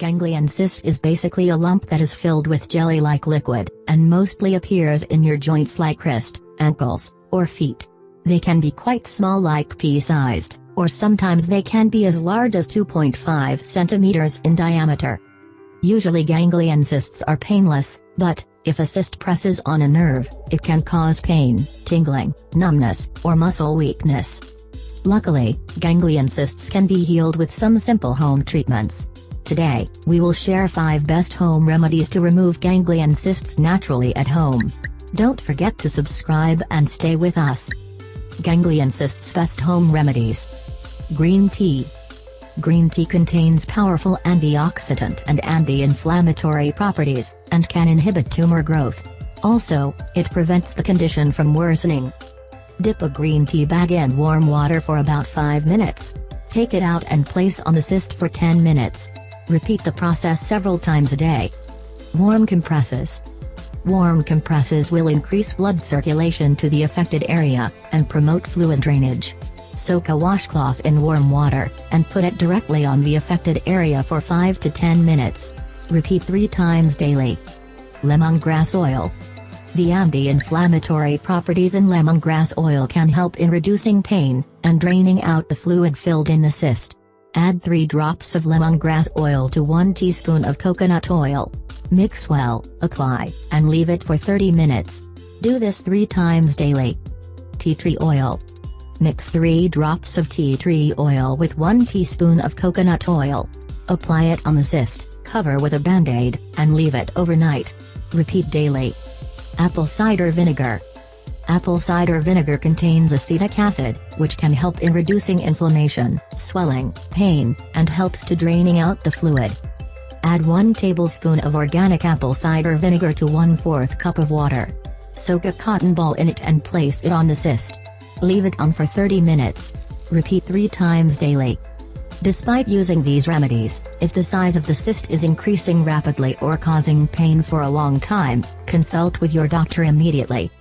Ganglion cyst is basically a lump that is filled with jelly-like liquid, and mostly appears in your joints like wrist, ankles, or feet. They can be quite small, like pea-sized, or sometimes they can be as large as 2.5 centimeters in diameter. Usually ganglion cysts are painless, but, if a cyst presses on a nerve, it can cause pain, tingling, numbness, or muscle weakness. Luckily, ganglion cysts can be healed with some simple home treatments. Today, we will share 5 best home remedies to remove ganglion cysts naturally at home. Don't forget to subscribe and stay with us. Ganglion cysts best home remedies. Green tea. Green tea contains powerful antioxidant and anti-inflammatory properties, and can inhibit tumor growth. Also, it prevents the condition from worsening. Dip a green tea bag in warm water for about 5 minutes. Take it out and place on the cyst for 10 minutes. Repeat the process several times a day. Warm compresses. Warm compresses will increase blood circulation to the affected area, and promote fluid drainage. Soak a washcloth in warm water, and put it directly on the affected area for 5 to 10 minutes. Repeat 3 times daily. Lemongrass oil. The anti-inflammatory properties in lemongrass oil can help in reducing pain, and draining out the fluid filled in the cyst. Add 3 drops of lemongrass oil to 1 teaspoon of coconut oil. Mix well, apply, and leave it for 30 minutes. Do this 3 times daily. Tea tree oil. Mix 3 drops of tea tree oil with 1 teaspoon of coconut oil. Apply it on the cyst, cover with a band-aid, and leave it overnight. Repeat daily. Apple cider vinegar. Apple cider vinegar contains acetic acid, which can help in reducing inflammation, swelling, pain, and helps to draining out the fluid. Add 1 tablespoon of organic apple cider vinegar to 1/4 cup of water. Soak a cotton ball in it and place it on the cyst. Leave it on for 30 minutes. Repeat 3 times daily. Despite using these remedies, if the size of the cyst is increasing rapidly or causing pain for a long time, consult with your doctor immediately.